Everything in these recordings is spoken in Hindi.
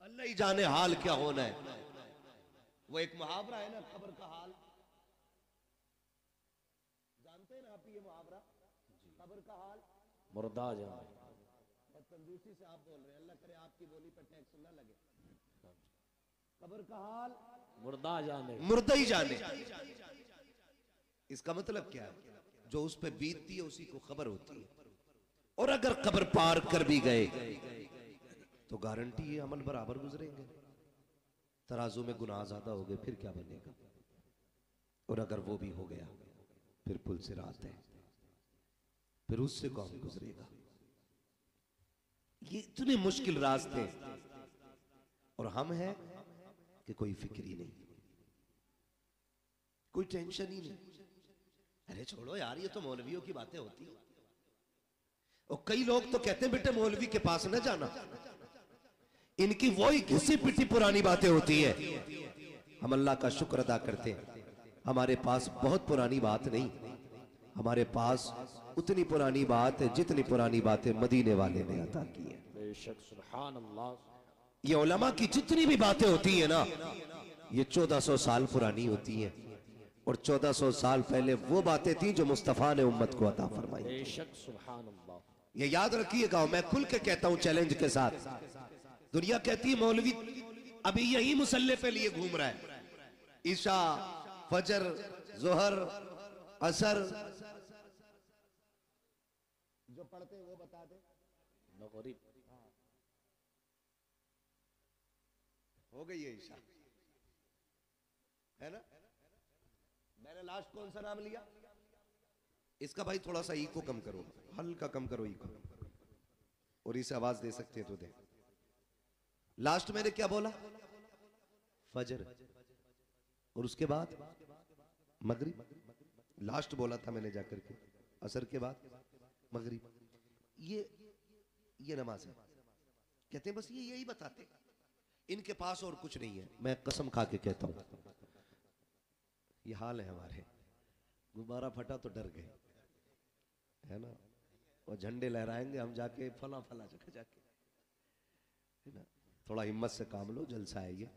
अल्लाह ही जाने हाल क्या होना है। वो एक मुहावरा है ना, खबर का हाल, जानते हैं ना आप ये मुहावरा, खबर का हाल मुर्दा जाने। कंजूसी से आप बोल रहे हैं, अल्लाह करे आपकी बोली पर टैक्स ना लगे। खबर का हाल मुर्दा जाने, मुर्दा ही जाने। इसका मतलब क्या है? जो उस पे बीतती है उसी को खबर होती है। और अगर खबर पार कर भी गए तो गारंटी है अमल बराबर गुजरेंगे। तराजू में गुनाह ज्यादा हो गए फिर क्या बनेगा? और अगर वो भी हो गया फिर पुल से रात है, फिर उससे कौन गुजरेगा? ये इतने मुश्किल रास्ते, और हम हैं कि कोई फिक्र ही नहीं, कोई टेंशन ही नहीं। अरे छोड़ो यार, ये तो मौलवियों की बातें होती है। और कई लोग तो कहते हैं बेटे मौलवी के पास न जाना, इनकी वही घिसी पिटी पुरानी बातें होती है। हम अल्लाह का शुक्र अदा करते हैं, हमारे पास बहुत पुरानी बात नहीं, हमारे पास उतनी पुरानी बात है जितनी पुरानी बातें मदीने वाले ने अता की है। बेशक सुभान अल्लाह। ये उलमा की जितनी भी बातें होती है ना, ये 1400 साल पुरानी होती है। और 1400 साल पहले वो बातें थी जो मुस्तफा ने उम्मत को अता फरमाई। बेशक सुभान अल्लाह। ये याद रखिएगा, मैं खुल के कहता हूं चैलेंज के साथ। दुनिया कहती है मौलवी अभी यही मुसल्ले पे लिए घूम रहा है, ईशा फजर जोहर असर जो पढ़ते हैं वो बता दे। मगरिब हो गई है ईशा, है ना? मैंने लास्ट कौन सा नाम लिया? इसका भाई थोड़ा सा इको कम करो, हल्का कम करो इको, और इसे आवाज दे सकते हैं तो दे। लास्ट मैंने क्या बोला? फजर, और उसके बाद मगरिब। लास्ट बोला था मैंने जाकर के, असर के बाद मगरिब। ये नमाज है। कहते हैं बस ये यही बताते हैं, इनके पास और कुछ नहीं है। मैं कसम खा के कहता हूं ये हाल है हमारे। गुब्बारा फटा तो डर गए, है ना? और झंडे लहराएंगे हम जाके फला फला जगह जाके, है ना? थोड़ा हिम्मत से काम लो, जलसा है ये।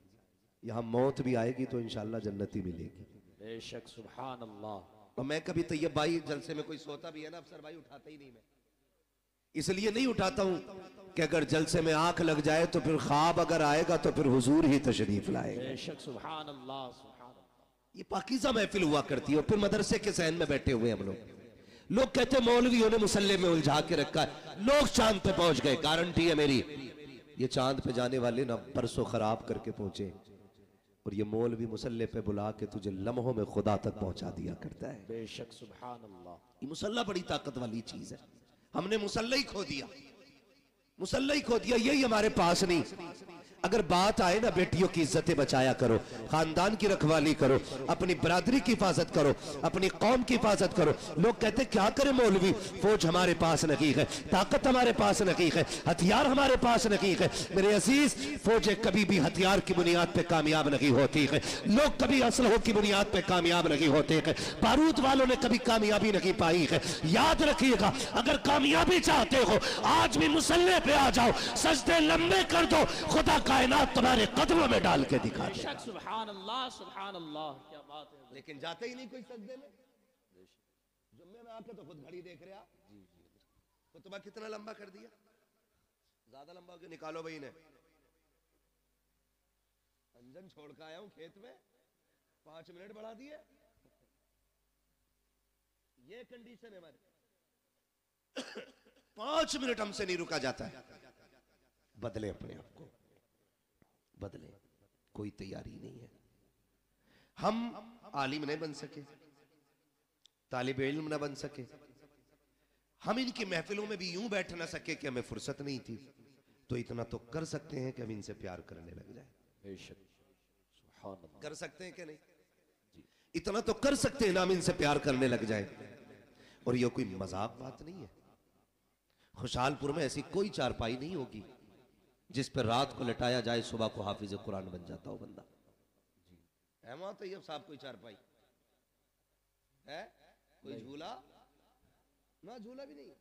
यहां मौत भी आएगी तो इंशाल्लाह जन्नती मिलेगी। बेशक सुभान अल्लाह। और मैं कभी तैयब भाई जलसे में कोई सोता भी है ना अफसर भाई, उठाता ही नहीं। मैं इसलिए नहीं उठाता हूं कि अगर जलसे में आंख लग जाए तो फिर ख्वाब अगर आएगा तो फिर हुजूर ही तशरीफ लाएगा। बेशक सुभान अल्लाह सुभान अल्लाह। ये पाकीज़ा महफिल हुआ करती है। और फिर मदरसे के सहन में बैठे हुए हम लोग कहते हैं मौलवियों ने मुसल्ले में उलझा के रखा है, लोग चांद पे पहुंच गए। गारंटी है मेरी, ये चांद पे जाने वाले ना परसों खराब करके पहुंचे, और ये मौलवी मुसल्ले पे बुला के तुझे लम्हों में खुदा तक पहुंचा दिया करता है। बेशक सुभान अल्लाह। ये मुसल्ला बड़ी ताकत वाली चीज है। हमने मुसल्ला ही खो दिया, मुसल्ला ही खो दिया। यही हमारे पास नहीं। अगर बात आए ना, बेटियों की इज्जतें बचाया करो, खानदान की रखवाली करो, अपनी बरादरी की हिफाजत करो, अपनी कौम की हिफाजत करो। लोग कहते क्या करें मौलवी, फौज हमारे पास नहीं है, ताकत हमारे पास नहीं है, हथियार हमारे पास नहीं है। मेरे अजीज, फौजें कभी भी हथियार की बुनियाद पे कामयाब नहीं होती है, लोग कभी असलहों की बुनियाद पे कामयाब नहीं होते हैं, बारूद वालों ने कभी कामयाबी नहीं पाई है। याद रखिएगा, अगर कामयाबी चाहते हो आज भी मुसल्ले पे आ जाओ, सजदे लंबे कर दो, खुदा कायनात तुम्हारे कदमों में डाल के दिखा दे। सुभान अल्लाह सुभान अल्लाह। क्या बात है। लेकिन जाते ही नहीं कोई सजदे में। जुम्मे में आके तो खुद घड़ी देख रहे आप, खुतबा कितना लंबा कर दिया, ज्यादा लंबा हो गया, निकालो भाई ने। अंजन छोड़ के आया हूं खेत में, 5 मिनट बढ़ा दिए। ये कंडीशन है हमारी। 5 मिनट हमसे नहीं रुका जाता है। बदले अपने आप को, बदले। कोई तैयारी नहीं है। हम आलिम नहीं बन सके, तालिब इल्म न बन सके, हम इनकी महफिलों में भी यूं बैठ ना सके कि हमें फुर्सत नहीं थी, तो इतना तो कर सकते हैं कि हम इनसे प्यार करने लग जाए। बेशक सुभान अल्लाह। कर सकते हैं कि नहीं? इतना तो कर सकते हैं ना, हम इनसे प्यार करने लग जाए। और ये कोई मजाक बात नहीं है। खुशहालपुर में ऐसी कोई चारपाई नहीं होगी जिस पर रात को लटाया जाए, सुबह को हाफिज कुरान बन जाता हो बंदा। है वहां तो ये साहब कोई चारपाई है, कोई झूला ना, झूला भी नहीं,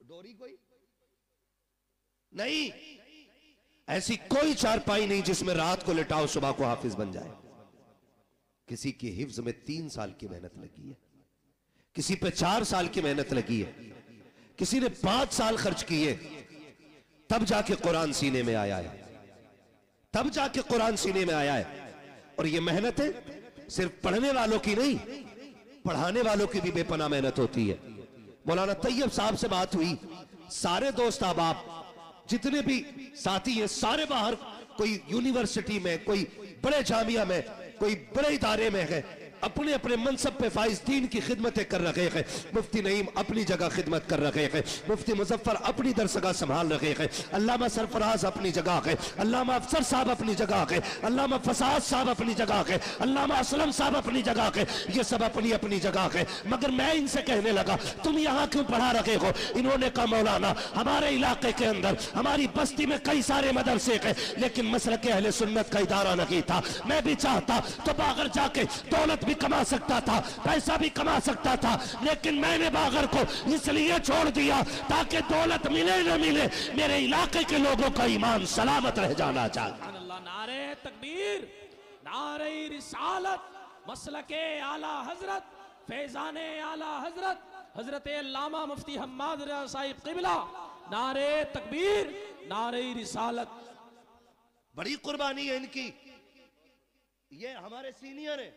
डोरी कोई नहीं, ऐसी कोई चारपाई नहीं जिसमें रात को लिटाओ सुबह को हाफिज बन जाए। किसी की हिफ्ज में 3 साल की मेहनत लगी है, किसी पे 4 साल की मेहनत लगी है, किसी ने 5 साल खर्च किए, तब जाके कुरान सीने में आया है, तब जाके कुरान सीने में आया है। और ये मेहनतें सिर्फ पढ़ने वालों की नहीं, पढ़ाने वालों की भी बेपनाह मेहनत होती है। मौलाना तैयब साहब से बात हुई, सारे दोस्त अहबाब जितने भी साथी हैं सारे बाहर, कोई यूनिवर्सिटी में, कोई बड़े जामिया में, कोई बड़े इदारे में है, अपने अपने मनसब पे फाइज दीन की खिदमतें कर रहे हैं। मुफ्ती नईम अपनी जगह खिदमत कर रहे हैं, मुफ्ती मुजफ्फर अपनी दरसगाह संभाल रहे हैं, अल्लामा सरफराज अपनी जगह है, अल्लामा अफसर साहब अपनी जगह है, अल्लामा फसाद साहब अपनी जगह है, अल्लामा असलम साहब अपनी जगह है, ये सब अपनी अपनी जगह है। मगर मैं इनसे कहने लगा तुम यहाँ क्यों पढ़ा रहे हो? इन्होंने कहा मौलाना हमारे इलाके के अंदर हमारी बस्ती में कई सारे मदरसे हैं, लेकिन मसलक अहले सुन्नत का इदारा नहीं था। मैं भी चाहता तो बागर जाके दौलत भी कमा सकता था, पैसा भी कमा सकता था, लेकिन मैंने बागर को इसलिए छोड़ दिया ताकि दौलत मिले न मिले मेरे इलाके के लोगों का ईमान सलामत रह जाना चाहिए। नारे तकबीर, नारे रिसालत, मसलके आला हजरत, फैजाने आला हजरत, हजरत अल्लामा मुफ्ती हम्माद रज़ा साहिब क़िबला, नारे तकबीर, नारे रिसालत। बड़ी कुर्बानी है इनकी। ये हमारे सीनियर है,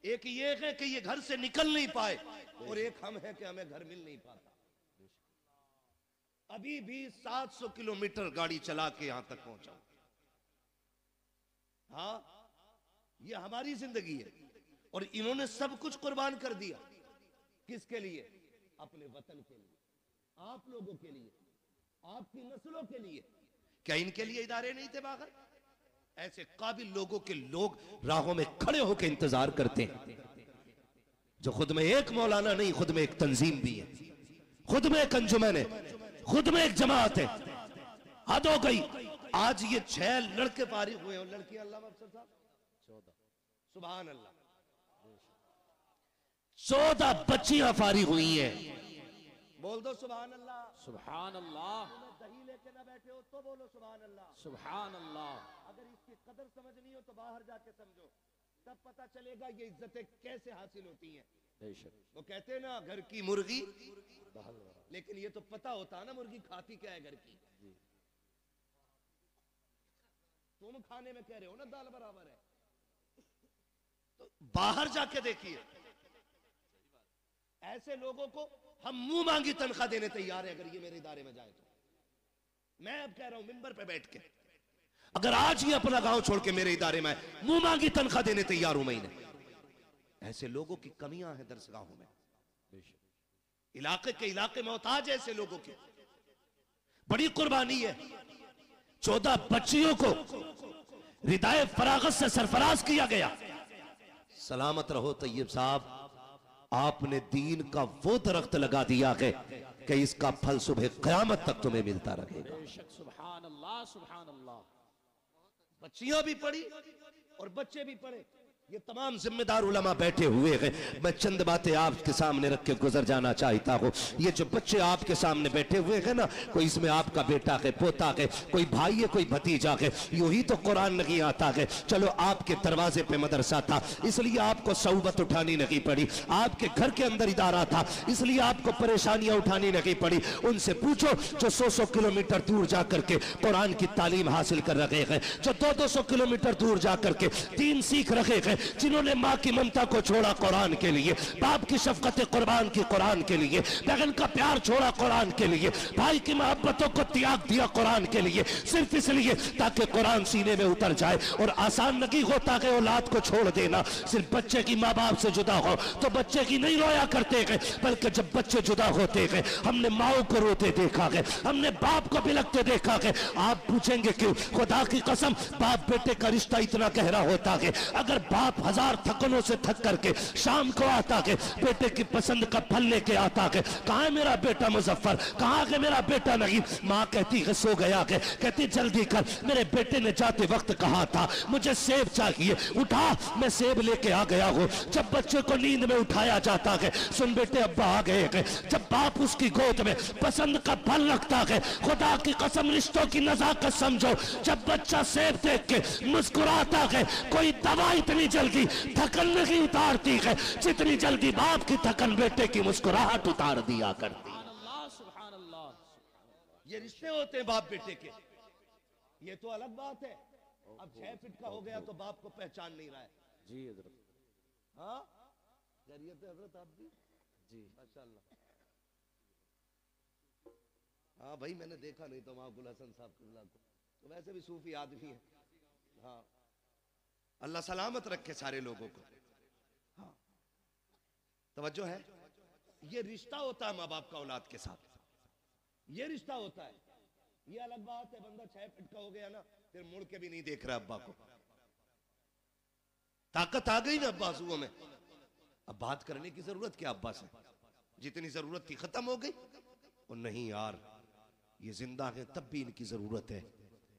एक ये है कि ये घर से निकल नहीं पाए, और एक हम है कि हमें घर मिल नहीं पाता। अभी भी 700 किलोमीटर गाड़ी चला के यहां तक पहुंचा। हाँ, ये हमारी जिंदगी है, और इन्होंने सब कुछ कुर्बान कर दिया। किसके लिए? अपने वतन के लिए, आप लोगों के लिए, आपकी नस्लों के लिए। क्या इनके लिए इदारे नहीं थे बाहर? ऐसे काबिल लोगों के लोग राहों में खड़े होकर इंतजार करते हैं, जो खुद में एक मौलाना नहीं, खुद में एक तंजीम भी है, खुद में एक अंजुमन है, खुद में एक जमात है। हद हो गई। आज ये 6 लड़के फारिग हुए, और लड़की अल्लामा अफसर साहब 14, सुभान अल्लाह, 14 बच्चियां फारिग हुई हैं। बोल दो सुभान अल्लाह, सुभान अल्लाह, दही लेके ना बैठे हो तो बोलो सुभान अल्लाह, सुभान अल्लाह। अगर इसकी कदर समझनी हो तो बाहर जाके समझो, तब पता चलेगा ये इज्जतें कैसे हासिल होती हैं। वो कहते हैं ना घर की मुर्गी, लेकिन ये तो पता होता है ना मुर्गी खाती क्या है घर की। तुम खाने में कह रहे हो ना दाल बराबर है, तो बाहर जाके देखिए। ऐसे लोगों को हम मुंह मांगी तनख्वाह देने तैयार है, अगर ये मेरे इदारे में जाए तो। मैं अब कह रहा हूं मिंबर पे बैठ के, अगर आज ये अपना गांव छोड़ के मेरे इदारे में मुंह मांगी तनख्वाह देने तैयार हूं महीने। ऐसे लोगों की कमियां हैं दरसगाहों में, इलाके के इलाके मोहताज ऐसे लोगों के। बड़ी कुर्बानी है। 14 बच्चियों को रिदाए फरागत से सरफराज किया गया। सलामत रहो तैयब साहब, आपने दीन का वो दरख्त लगा दिया है कि इसका फल सुबह क़यामत तक तुम्हें मिलता रहेगा। सुभान अल्लाह, सुभान अल्लाह। बच्चियां भी पढ़ी और बच्चे भी पढ़े, ये तमाम जिम्मेदार उलमा बैठे हुए हैं। मैं चंद बातें आपके सामने रख के गुजर जाना चाहता हूँ। ये जो बच्चे आपके सामने बैठे हुए हैं ना, कोई इसमें आपका बेटा है, पोता है, कोई भाई है, कोई भतीजा है। यूं ही तो कुरान नहीं आता है, चलो आपके दरवाजे पे मदरसा था इसलिए आपको सौबत उठानी नहीं पड़ी, आपके घर के अंदर इदारा था इसलिए आपको परेशानियां उठानी नहीं पड़ी। उनसे पूछो जो 100-100 किलोमीटर दूर जाकर के कुरान की तालीम हासिल कर रहे हैं, जो 200-200 किलोमीटर दूर जाकर के दीन सीख रहे हैं, जिन्होंने माँ की ममता को छोड़ा कुरान के लिए, बाप की शफकत कुर्बान की कुरान के लिए, बहन का प्यार छोड़ा कुरान के लिए, भाई की मोहब्बतों को त्याग दिया कुरान के लिए, सिर्फ इसलिए ताकि कुरान सीने में उतर जाए। और आसान नहीं होता है औलाद को छोड़ देना। सिर्फ बच्चे की माँ बाप से जुदा हो तो बच्चे की नहीं रोया करते हैं, बल्कि जब बच्चे जुदा होते हैं, हमने माओ को रोते देखा है, हमने बाप को बिलखते देखा है। आप पूछेंगे क्यों? खुदा की कसम बाप बेटे का रिश्ता इतना गहरा होता है, अगर बाप बाप हजार थकनों से थक करके शाम को आता के बेटे की पसंद का फल लेके आता के, कहाँ है मेरा बेटा मुजफ्फर, कहाँ है मेरा बेटा नईम। माँ कहती है सो गया के, कहती जल्दी कर, मेरे बेटे ने जाते वक्त कहा था मुझे सेब चाहिए, उठा मैं सेब लेके आ गया हूँ। जब बच्चे को नींद में उठाया जाता है, सुन बेटे अब्बा आ गए के, जब बाप उसकी गोद में पसंद का फल रखता है, खुदा की कसम रिश्तों की नजाकत समझो, जब बच्चा सेब देख के मुस्कुराता है, कोई दवा इतनी जल्दी थकन नहीं उतारती है जितनी जल्दी बाप की थकन बेटे की मुस्कुराहट उतार दिया करती। सुभान अल्लाह। ये रिश्ते होते हैं बाप बेटे के। ये तो अलग बात है, अब 6 फीट का हो गया तो बाप को पहचान नहीं रहा है। जी हजरत। हाँ खैरियत है हजरत, आप भी जी माशाल्लाह। हाँ भाई मैंने देखा नहीं तो वहां गुल हसन साहब को, तो वैसे भी सूफी आदमी है। हाँ अल्लाह सलामत रखे सारे लोगों को। हाँ तवज्जो है, ये रिश्ता होता है माँ बाप का औलाद के साथ, ये रिश्ता होता है। ये अलग बात है बंदा 6 फीट का हो गया ना, फिर मुड़ के भी नहीं देख रहा अब्बा को, ताकत आ गई ना अब्बासुओं में, अब बात करने की जरूरत क्या अब्बा से, जितनी जरूरत थी खत्म हो गई। और नहीं यार ये जिंदा है तब भी इनकी जरूरत है,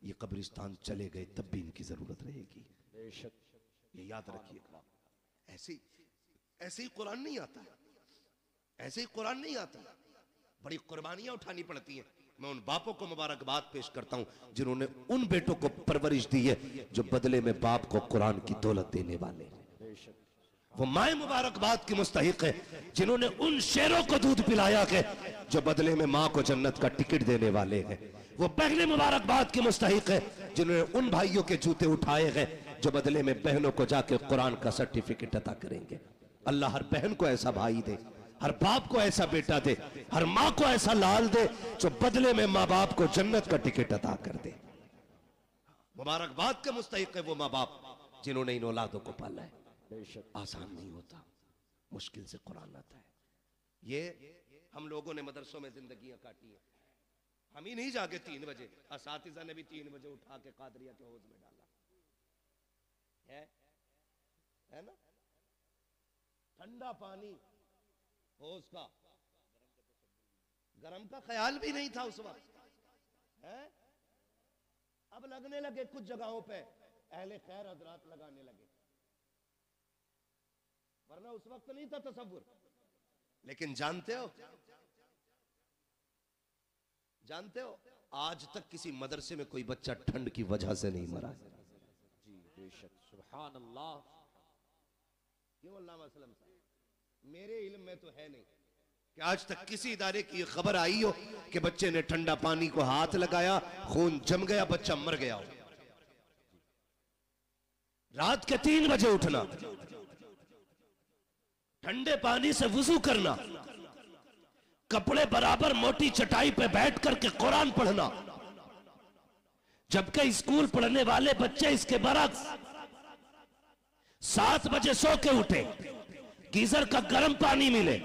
ये कब्रिस्तान चले गए तब भी इनकी जरूरत रहेगी। बेशक ये याद रखिएगा। ऐसे ऐसे ही कुरान नहीं आता है, ऐसे ही कुरान नहीं आता है, बड़ी कुर्बानियां उठानी पड़ती हैं। मैं उन बापों को मुबारकबाद पेश करता हूं जिन्होंने उन बेटों को परवरिश दी है जो बदले में बाप को कुरान की दौलत देने वाले हैं। वो माए मुबारकबाद की मुस्तहिक है जिन्होंने उन शेरों को दूध पिलाया है जो बदले में माँ को जन्नत का टिकट देने वाले हैं। वो बहने मुबारकबाद की मुस्तहिक है जिन्होंने उन भाइयों के जूते उठाए हैं जो बदले में बहनों को जाके कुरान का सर्टिफिकेट अता करेंगे। अल्लाह हर बहन को ऐसा भाई दे, हर बाप को ऐसा बेटा दे, हर माँ को ऐसा लाल दे जो बदले में माँ बाप को जन्नत का टिकट अता कर दे। मुबारकबाद के मुस्तहिक है वो माँ बाप जिन्होंने इन औलादों को पाला है। आसान नहीं होता, मुश्किल से कुरान आता है। ये हम लोगों ने मदरसों में जिंदगियां काटी है, हम ही नहीं जागे 3 बजे, असातिज़ा ने भी 3 बजे उठा के कादरिया के हौज में डाला है ना। ठंडा पानी हौज का, गरम का ख्याल भी नहीं था उस वक्त है। अब लगने लगे कुछ जगहों पे, अहले खैर हजरात लगाने लगे, वरना उस वक्त नहीं था तसव्वुर। लेकिन जानते हो आज तक किसी मदरसे में कोई बच्चा ठंड की वजह से नहीं मरा। जी बेशक सुभान अल्लाह। क्यों अल्लामा सलम साहब, मेरे इल्म में तो है नहीं कि आज तक किसी इदारे की खबर आई हो कि बच्चे ने ठंडा पानी को हाथ लगाया, खून जम गया, बच्चा मर गया हो। रात के 3 बजे उठना, ठंडे पानी से वुजू करना, कपड़े बराबर मोटी चटाई पे बैठ करके कुरान पढ़ना, जबकि स्कूल पढ़ने वाले बच्चे इसके बरक्स 7 बजे सो के उठे, गीजर का गर्म पानी मिले,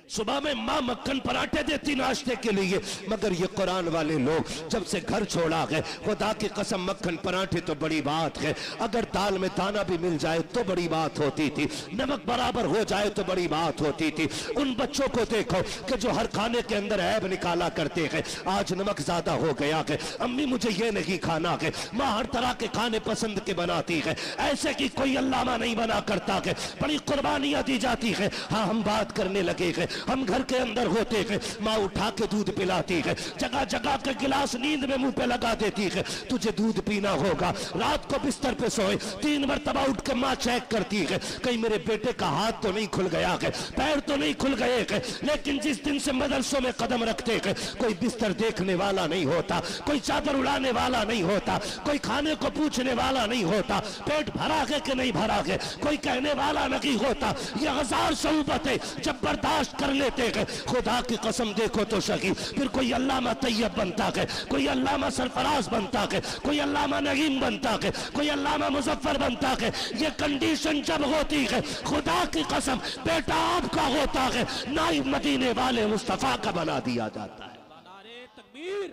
सुबह में माँ मक्खन पराठे देती नाश्ते के लिए, मगर ये कुरान वाले लोग जब से घर छोड़ा गए, खुदा की कसम मक्खन पराठे तो बड़ी बात है, अगर दाल में दाना भी मिल जाए तो बड़ी बात होती थी, नमक बराबर हो जाए तो बड़ी बात होती थी। उन बच्चों को देखो कि जो हर खाने के अंदर ऐब निकाला करते हैं, आज नमक ज्यादा हो गया है, अम्मी मुझे ये नहीं खाना है, माँ हर तरह के खाने पसंद के बनाती है, ऐसे की कोई अल्लामा नहीं बना करता है, बड़ी कुर्बानियां दी जाती है। हाँ हम बात करने लगे हैं, हम घर के अंदर होते हैं, माँ उठा के दूध पिलाती है, जगह जगह के गिलास नींद में मुंह पे लगा देती है, तुझे दूध पीना होगा। रात को बिस्तर पे सोए 3 मरतबा उठ के माँ चेक करती है, कहीं मेरे बेटे का हाथ तो नहीं खुल गया है, पैर तो नहीं खुल गए हैं। लेकिन जिस दिन से मदरसों में कदम रखते हैं, कोई बिस्तर देखने वाला नहीं होता, कोई चादर उड़ाने वाला नहीं होता, कोई खाने को पूछने वाला नहीं होता, पेट भरा है कि नहीं भरा है कोई कहने वाला नहीं होता। ये 1000 शऊबतें जब बर्दाश्त कर लेते हैं, खुदा की कसम देखो तो सही, फिर कोई अल्लामा तैयब बनता है, कोई अल्लामा सरफराज बनता है, कोई अल्लामा नईम बनता है, कोई अल्लामा मुजफ्फर बनता है। ये कंडीशन जब होती है, खुदा की कसम बेटा आपका होता है, नाइब मदीने वाले मुस्तफा का बना दिया जाता है। नारे तकबीर,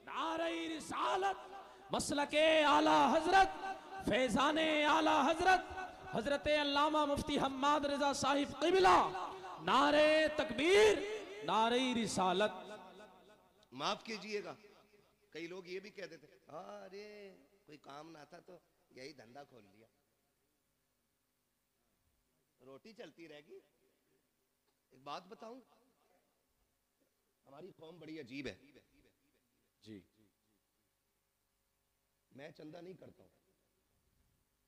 नारे रिसालत, मसलके आला हजरत, फैजाने आला हजरत हजरत अल्लामा मुफ्ती हम्माद रजा साहिब क़िबला, नारे तकबीर, नारे रिसालत। माफ कीजिएगा, कई लोग ये भी कहते थे अरे कोई काम ना था तो यही धंधा खोल लिया, रोटी चलती रहेगी। एक बात बताऊं, हमारी कौम बड़ी अजीब है जी। मैं चंदा नहीं करता हूं,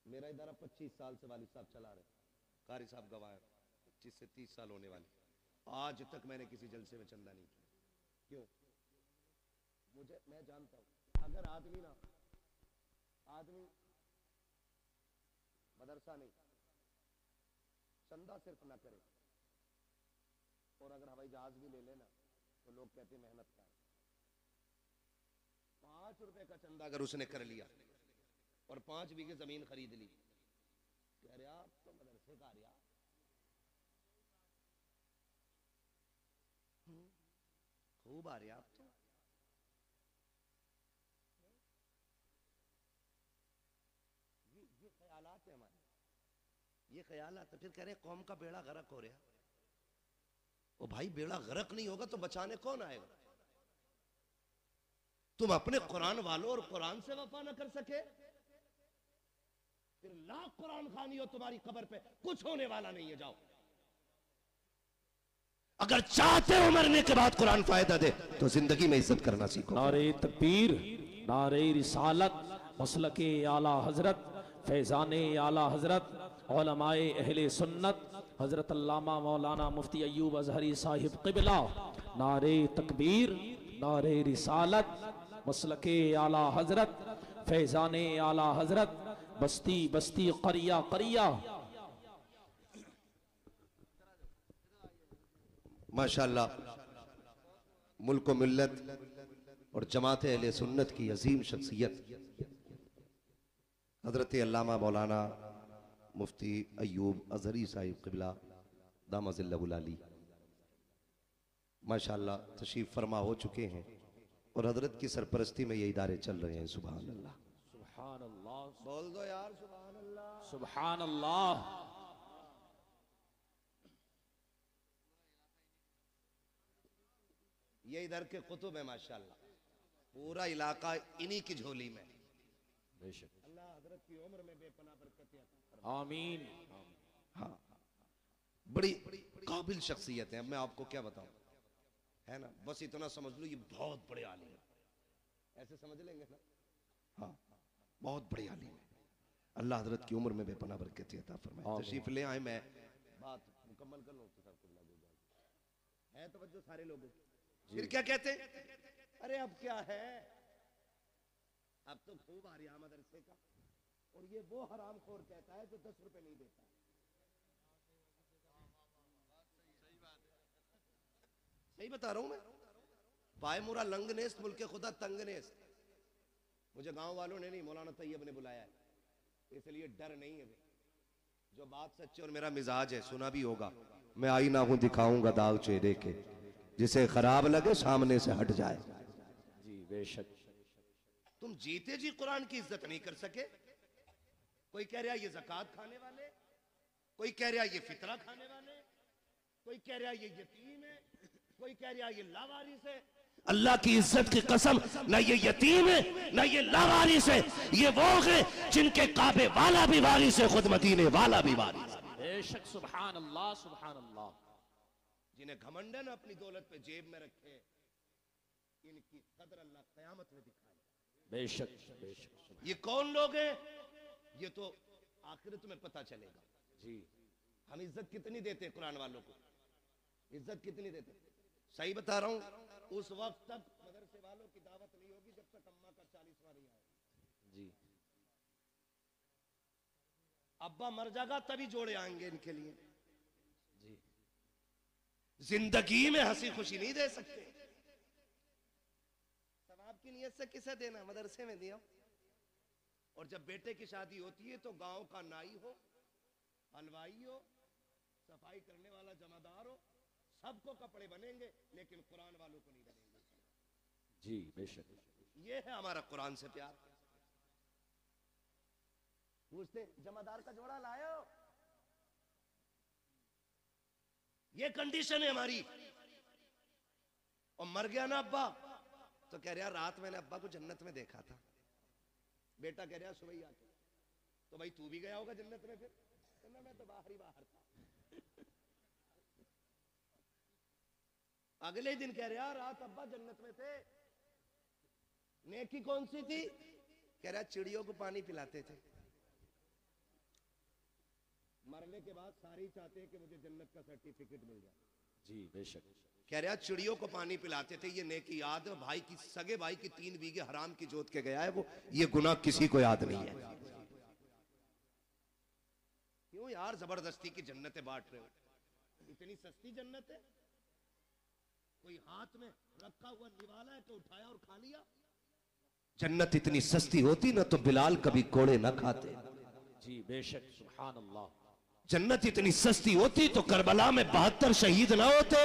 मेरा इदारा 25 साल से वालिद साहब चला रहे, कारी साहब गवाह है, 25 से 30 साल होने वाले, आज तक मैंने किसी जलसे में चंदा नहीं किया। क्यों? मैं जानता हूं अगर आदमी मदरसा नहीं, चंदा सिर्फ ना करे, और अगर हवाई जहाज भी ले लेना तो लोग कहते मेहनत कर, 5 रुपए का चंदा अगर उसने कर लिया और 5 बीघे जमीन खरीद ली, कह रहे आप तो मदरसे का रिया, खूब आ रहे आप तो। ये ख्यालात है हमारे, ये ख्यालात है। फिर कह रहे कौम का बेड़ा गर्क हो रहा। ओ भाई, बेड़ा गर्क नहीं होगा तो बचाने कौन आएगा? तुम अपने कुरान वालों और कुरान से वफा न कर सके, फिर लाख कुरान खानी हो तुम्हारी कब्र पे कुछ होने वाला नहीं है। जाओ, अगर चाहते हो मरने के बाद कुरान फायदा दे तो जिंदगी में इज्जत करना सीखो। नारे तकबीर, नारे रिसालत, मसलके आला हजरत, फैजाने आला हजरत, उलमाए अहले सुन्नत, हजरत अल्लामा मौलाना मुफ्ती अय्यूब अजहरी साहिब क़िबला, नारे तकबीर, नारे रिसालत, मसलके आला हजरत, फैजाने आला हजरत, बस्ती बस्ती करिया करिया। माशाअल्लाह, मुल्क मिल्लत और जमात अहले सुन्नत की अजीम शख्सियत हजरत अल्लामा मौलाना मुफ्ती अय्यूब अजहरी साहिब क़िबला दामज़िल्लहुल आली माशाअल्लाह तशरीफ फरमा हो चुके हैं और हजरत की सरपरस्ती में ये इदारे चल रहे हैं। सुभान अल्लाह, सुभान अल्लाह, बोल दो यार सुभान अल्लाह, सुभान अल्लाह। ये इधर के कुतुब है माशाअल्लाह, पूरा इलाका इन्हीं की झोली में। बेशक, अल्लाह हजरत की उम्र में बेपनाह बरकत आमीन। हाँ, बड़ी काबिल शख्सियत है। अब मैं आपको क्या बताऊं, है ना, बस इतना समझ लो ये बहुत बड़े आलिम है, ऐसे समझ लेंगे ना। हाँ, बहुत बड़े आलिम है। अल्लाह हजरत की उम्र में बेपनाह बरकत अता फरमाए। तशरीफ ले आए, मैं बात मुकम्मल कर लूं है तवज्जो सारे लोगों। फिर क्या कहते हैं, अरे अब क्या है, अब तो खूब आ रहा मदरसे का, और ये वो हराम खोर कहता है जो 10 रुपए नहीं देता। सही बता रहा हूं मैं, पाए मुरा लंगनेस्त मुल्के खुदा तंगनेस्त। मुझे गांव वालों ने नहीं, मौलाना तैयब ने बुलाया है, इसलिए डर नहीं है। जो बात सच्ची और मेरा मिजाज है, सुना भी होगा, मैं आईना हूं दिखाऊंगा दाग चेहरे के, जिसे खराब लगे सामने से हट जाए। जी बेशक। तुम जीते जी कुरान की इज्जत नहीं कर सके। कोई कह रहा ये ज़कात खाने वाले, कोई कह रहा ये फितरा खाने वाले, कोई कह रहा ये यतीम है, कोई कह रहा ये लावारिस है। अल्लाह की इज्जत की कसम, ना ये यतीम है ना ये लावारिस है, ये वो है जिनके काबे वाला भी वारिस है, खुद मदीने वाला भी वारिस है। बेशक, सुभान अल्लाह, सुभान अल्लाह। जिन्हें घमंडन अपनी दौलत पे जेब में रखे, इनकी कदर अल्लाह क़यामत में दिखाए। बेशक बेशक। ये कौन लोग हैं, ये तो आखिरत में पता चलेगा। जी, हम इज्जत कितनी देते हैं कुरान वालों को, इज्जत कितनी देते हैं? सही बता रहा हूं, उस वक्त तक मदरसे वालों की दावत नहीं होगी जब तक अम्मा का 40वां नहीं आए। जी, अब्बा मर जाएगा तभी जोड़े आएंगे इनके लिए। जी, जिंदगी में हंसी खुशी नहीं दे सकते। सवाब की नियत से किसे देना, मदरसे में दिया। और जब बेटे की शादी होती है तो गांव का नाई हो, हलवाई हो, सफाई करने वाला जमादार हो, सबको कपड़े बनेंगे, लेकिन कुरान वालों को नहीं बनेंगे। जी बेशक। ये है हमारा कुरान से प्यार। पूछते जमादार का जोड़ा लायो, ये कंडीशन है हमारी। और मर गया ना अब्बा, तो कह रहा रात मैंने अब्बा को जन्नत में देखा था। बेटा कह रहा सुबह ही आके, तो भाई तू भी गया होगा जन्नत में? फिर कहना मैं तो बाहर ही बाहर था। अगले दिन कह रहा रात अब्बा जन्नत में थे। नेकी कौन सी थी? कह रहा चिड़ियों को पानी पिलाते थे। मरने के बाद सारे ही चाहते हैं कि मुझे जन्नत का सर्टिफिकेट मिल जाए। जी बेशक। कह रहा चिड़ियों को पानी पिलाते थे, ये नेकी याद है। भाई की सगे भाई की 3 बीघे हराम की जोत के गया है वो, ये गुनाह किसी को याद नहीं है। क्यों यार जबरदस्ती की जन्नतें बांट रहे हो? इतनी सस्ती जन्नत है? कोई हाथ में रखा हुआ निवाला है तो उठाया और खा लिया? जन्नत इतनी सस्ती होती ना तो बिलाल कभी कोड़े ना खाते। जी बेशक, सुभान अल्लाह। जन्नत इतनी सस्ती होती तो करबला में 72 शहीद ना होते।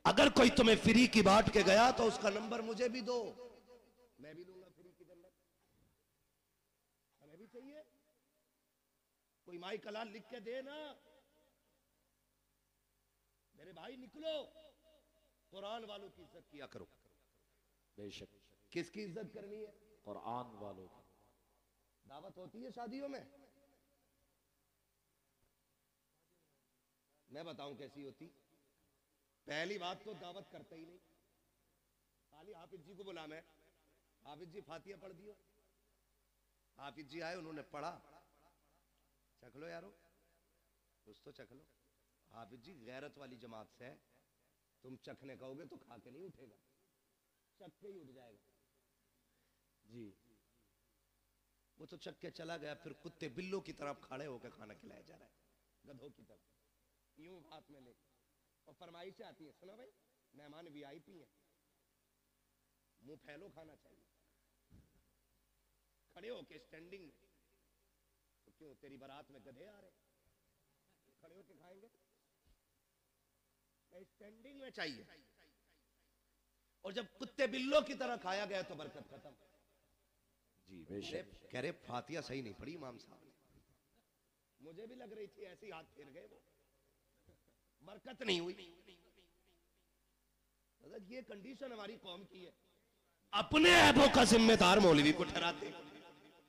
अगर कोई तुम्हें फ्री की बांट के गया तो उसका नंबर मुझे भी दो, मैं भी दूंगा फ्री की जन्नत। हमें भी चाहिए। कोई माई कलाल लिख के दे ना, मेरे भाई निकलो, कुरान वालों की इज्जत किया करो। बेशक। किसकी इज्जत करनी है? कुरान वालों की। दावत होती है शादियों में? मैं बताऊं कैसी होती? पहली बात तो दावत करते ही नहीं, खाली हाफिज जी को बुला, मैं हाफिज जी फातिहा पढ़ दियो। हाफिज जी आए, उन्होंने पढ़ा, चख लो यारो, कुछ तो चख लो। हाफिज जी गैरत वाली जमात से है, तुम चखने कहोगे तो खा के नहीं उठेगा, चख के ही उठ जाएगा। जी। वो तो चख के चला गया, फिर कुत्ते बिल्लों की तरफ खड़े होकर खाना खिलाया जा रहा है, गधों की तरफ, यूं हाथ में ले। और फरमाइशें आती है, सुनो भाई मेहमान वीआईपी हैं, मुंह फैलो खाना चाहिए, खड़े होके स्टैंडिंग में। तो क्यों तेरी बारात में गधे आ रहे, खड़े होके खाएंगे? स्टैंडिंग में चाहिए। और जब कुत्ते बिल्लों की तरह खाया गया तो बरकत खत्म। जी बेशक। कह रहे फातिहा सही नहीं पढ़ी इमाम साहब ने। मुझे भी लग रही थी, ऐसे ही हाथ फेर गए वो, बरकत नहीं हुई। ये कंडीशन हमारी कौम की है। अपने ऐबों का जिम्मेदार मौलवी को ठहराते।